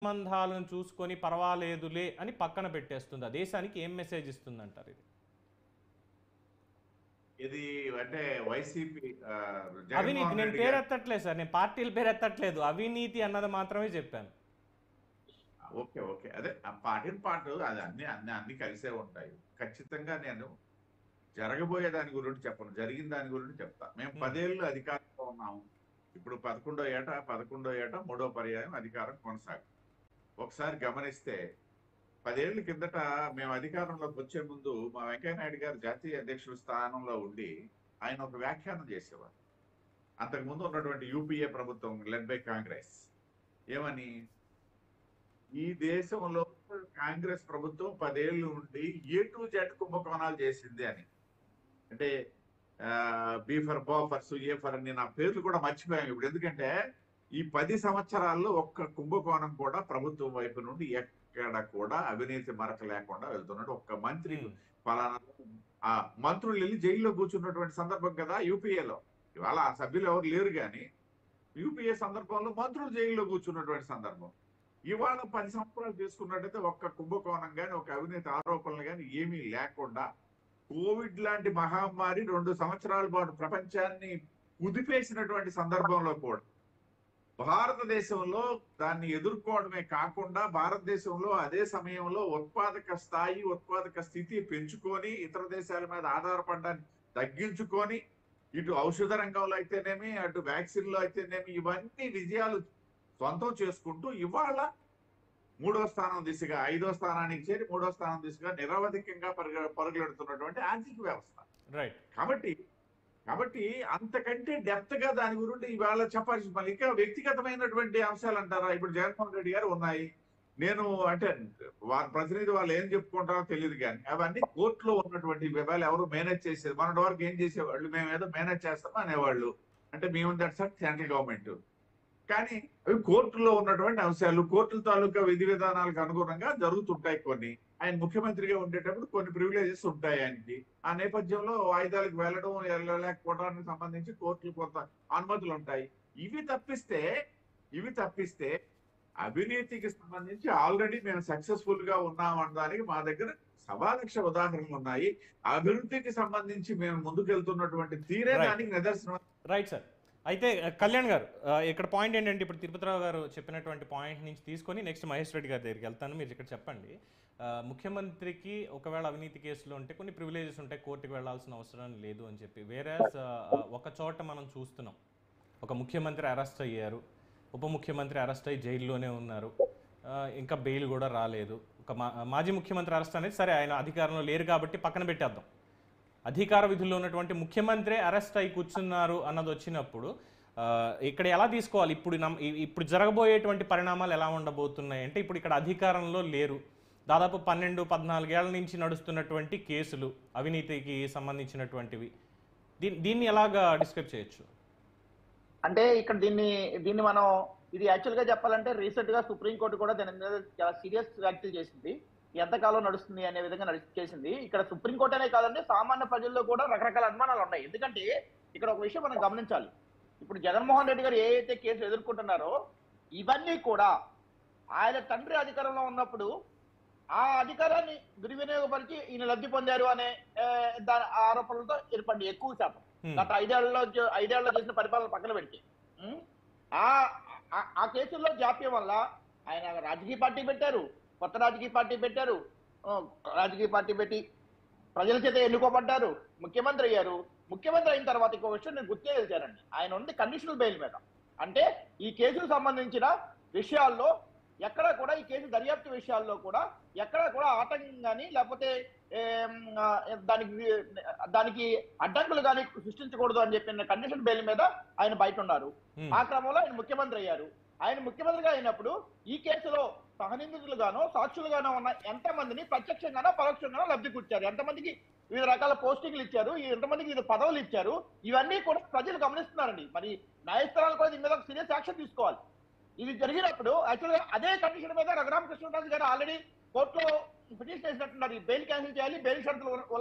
సంబంధాలను చూసుకొని పర్వాలేదులే అని పక్కన పెట్టేస్తుంది. ఆ దేశానికి ఏం మెసేజ్ ఇస్తుందంటారు ఇది? ఇది అంటే వైసీపీ అవినీతి జగన్మోహన్ నేను రెడ్డి గారు. పేరెత్తట్లేదు సార్. నేను పార్టీల పేరెత్తట్లేదు. అవినీతి అన్నది మాత్రమే చెప్పాను. Okay, okay. అదే ఆ పార్టీల పాటు అది అన్ని కలిసే ఉంటాయి. ఖచ్చితంగా నేను జరగబోయే దాని గురించి చెప్పను. జరిగిన దాని గురించి చెప్తా. మేము 10 ఏళ్ళు అధికారంలో ఉన్నాము. ఇప్పుడు 11వ ఏట మూడో పర్యాయం అధికారం కొనసాగుతుంది. ఒకసారి గమనిస్తే 10 ఏళ్ల కిందట మేము అధికారంలోకి వచ్చే ముందు మా వెంకయ్య నాయుడు గారు జాతీయ అధ్యక్షుల స్థానంలో ఉండి ఆయన ఒక వ్యాఖ్యానం చేసేవారు. అంతకుముందు ఉన్నటువంటి యూపీఏ ప్రభుత్వం లెడ్ బై కాంగ్రెస్ ఏమని, ఈ దేశంలో కాంగ్రెస్ ప్రభుత్వం 10 ఏళ్ళు ఉండి ఏ టు జెడ్ కుంభకోణాలు చేసింది అని. అంటే B for Bofors, A for అని నా పేర్లు కూడా మర్చిపోయాను ఇప్పుడు. ఎందుకంటే ఈ 10 సంవత్సరాల్లో ఒక్క కుంభకోణం కూడా ప్రభుత్వం వైపు నుండి ఎక్కడ కూడా అవినీతి మరక లేకుండా వెళ్తున్నాడు. ఒక్క మంత్రి ఫలానా ఆ మంత్రులు వెళ్ళి జైల్లో కూర్చున్నటువంటి సందర్భం కదా యూపీఏలో. ఇవాళ ఆ సభ్యులు ఎవరు లేరు, కానీ యూపీఏ సందర్భంలో మంత్రులు జైల్లో కూర్చున్నటువంటి సందర్భం. ఇవాళ 10 సంవత్సరాలు తీసుకున్నట్టయితే ఒక్క కుంభకోణం కానీ ఒక అవినీతి ఆరోపణలు కానీ ఏమీ లేకుండా కోవిడ్ లాంటి మహమ్మారి 2 సంవత్సరాల పాటు ప్రపంచాన్ని కుదిపేసినటువంటి సందర్భంలో కూడా భారతదేశంలో దాన్ని ఎదుర్కోవడమే కాకుండా భారతదేశంలో అదే సమయంలో ఉత్పాదక స్థితి పెంచుకొని ఇతర దేశాల మీద ఆధారపడడాన్ని తగ్గించుకొని ఇటు ఔషధ రంగంలో అయితేనేమి అటు వ్యాక్సిన్ లో అయితేనేమి ఇవన్నీ విజయాలు సొంతం చేసుకుంటూ ఇవాళ 3వ స్థానం దిశగా 5వ స్థానానికి చేరి 3వ స్థానం దిశగా నిరవధికంగా పరుగులెడుతున్నటువంటి ఆర్థిక వ్యవస్థ. రైట్. కాబట్టి అంతకంటే డెప్త్ గా దాని గురించి ఇవాళ చెప్పాల్సి మళ్ళీ ఇంకా వ్యక్తిగతమైనటువంటి అంశాలు అంటారా? ఇప్పుడు జగన్మోహన్ రెడ్డి గారు ఉన్నాయి. నేను అంటే వారి ప్రతినిధి వాళ్ళు ఏం చెప్పుకుంటారో తెలియదు, కానీ అవన్నీ కోర్టులో ఉన్నటువంటి వివరాలు ఎవరు మేనేజ్ చేసేది. మొన్నటి వరకు ఏం చేసేవాళ్ళు, మేము ఏదో మేనేజ్ చేస్తామో అనేవాళ్ళు. అంటే మేము దట్స్ సెంట్రల్ గవర్నమెంట్. కానీ అవి కోర్టులో ఉన్నటువంటి అంశాలు, కోర్టుల తాలూకా విధి విధానాలకు అనుగుణంగా జరుగుతుంటాయి. కొన్ని ఆయన ముఖ్యమంత్రిగా ఉండేటప్పుడు కొన్ని ప్రివిలేజెస్ ఉంటాయి ఆయనకి. ఆ నేపథ్యంలో వాయిదాలకు వెళ్ళలేకపోవడానికి సంబంధించి కోర్టులు కొంత అనుమతులు ఉంటాయి. ఇవి తప్పిస్తే అవినీతికి సంబంధించి ఆల్రెడీ మేము సక్సెస్ఫుల్ గా ఉన్నామనడానికి మా దగ్గర సవాలక్ష ఉదాహరణలు ఉన్నాయి. అభివృద్ధికి సంబంధించి మేము ముందుకెళ్తున్నటువంటి తీరే దానికి నిదర్శనం. Right sir. అయితే కళ్యాణ్ గారు, ఇక్కడ పాయింట్ ఏంటంటే ఇప్పుడు తిరుపతిరావు గారు చెప్పినటువంటి పాయింట్ నుంచి తీసుకొని నెక్స్ట్ మహేష్ రెడ్డి గారి దగ్గరికి వెళ్తాను. మీరు ఇక్కడ చెప్పండి, ముఖ్యమంత్రికి ఒకవేళ అవినీతి కేసులు ఉంటే కొన్ని ప్రివిలేజెస్ ఉంటాయి, కోర్టుకు వెళ్లాల్సిన అవసరం లేదు అని చెప్పి. వేరే ఒక చోట మనం చూస్తున్నాం, ఒక ముఖ్యమంత్రి అరెస్ట్ అయ్యారు, ఉప ముఖ్యమంత్రి అరెస్ట్ అయ్యి జైల్లోనే ఉన్నారు, ఇంకా బెయిల్ కూడా రాలేదు. ఒక మాజీ ముఖ్యమంత్రి అరెస్ట్ అనేది సరే, ఆయన అధికారంలో లేరు కాబట్టి పక్కన పెట్టేద్దాం. అధికార విధుల్లో ఉన్నటువంటి ముఖ్యమంత్రి అరెస్ట్ అయి కూర్చున్నారు అన్నది వచ్చినప్పుడు ఇక్కడ ఎలా తీసుకోవాలి? ఇప్పుడు జరగబోయేటువంటి పరిణామాలు ఎలా ఉండబోతున్నాయి అంటే, ఇప్పుడు ఇక్కడ అధికారంలో లేరు, దాదాపు 12-14 ఏళ్ల నుంచి నడుస్తున్నటువంటి కేసులు అవినీతికి సంబంధించినటువంటివి, దీన్ని ఎలాగా డిస్క్రైబ్ చేయొచ్చు? అంటే ఇక్కడ దీన్ని మనం ఇది యాక్చువల్ గా చెప్పాలంటే రీసెంట్ గా సుప్రీంకోర్టు కూడా దాని మీద చాలా సీరియస్ వ్యాఖ్యలు చేసింది. ఎంతకాలం నడుస్తుంది అనే విధంగా చేసింది. ఇక్కడ సుప్రీంకోర్టు అనే కాదండి, సామాన్య ప్రజల్లో కూడా రకరకాల అనుమానాలు ఉన్నాయి. ఎందుకంటే ఇక్కడ ఒక విషయం మనం గమనించాలి. ఇప్పుడు జగన్మోహన్ రెడ్డి గారు ఏ అయితే కేసులు ఎదుర్కొంటున్నారో ఇవన్నీ కూడా ఆయన తండ్రి అధికారంలో ఉన్నప్పుడు ఆ అధికారాన్ని దుర్వినియోగపరిచి ఈయన లబ్ధి పొందారు అనే దాని ఆరోపణలతో ఏర్పడి ఎక్కువ శాతం గత 5 ఏళ్లలో చేసిన పరిపాలన పక్కన పెడితే ఆ కేసుల్లో జాప్యం వల్ల ఆయన రాజకీయ పార్టీ పెట్టారు, కొత్త రాజకీయ పార్టీ పెట్టారు, రాజకీయ పార్టీ పెట్టి ప్రజల చేత ఎన్నుకోబడ్డారు, ముఖ్యమంత్రి అయ్యారు. ముఖ్యమంత్రి అయిన తర్వాత ఇంకో విషయం నేను గుర్తు చేశానండి, ఆయన ఉంది కండిషనల్ బెయిల్ మీద. అంటే ఈ కేసుకు సంబంధించిన విషయాల్లో ఎక్కడా కూడా, ఈ కేసు దర్యాప్తు విషయాల్లో కూడా ఎక్కడా కూడా ఆటంకం కానీ లేకపోతే దానికి అడ్డంకులు కానీ సృష్టించకూడదు అని చెప్పిన కండిషన్ బెయిల్ మీద ఆయన బయట ఉన్నారు. ఆ క్రమంలో ఆయన ముఖ్యమంత్రి అయ్యారు. ఆయన ముఖ్యమంత్రిగా అయినప్పుడు ఈ కేసులో సహనిందితులుగానో సాక్షులుగానో ఉన్న ఎంతమందిని ప్రత్యక్షంగానో పరోక్షంగానో లబ్ధి కూర్చారు, ఎంతమందికి వివిధ రకాల పోస్టింగ్లు ఇచ్చారు, ఎంతమందికి వివిధ పదవులు ఇచ్చారు, ఇవన్నీ కూడా ప్రజలు గమనిస్తున్నారండి. మరి న్యాయస్థానాలు కూడా దీని మీద సీరియస్ యాక్షన్ తీసుకోవాలి. ఇది జరిగినప్పుడు యాక్చువల్గా అదే కండిషన్ మీద రఘురామకృష్ణరాజు గారు ఆల్రెడీ కోర్టులో పిటిషన్ వేసినట్టున్నారు, ఈ బెయిల్ క్యాన్సిల్ చేయాలి, బెయిల్ షరతులు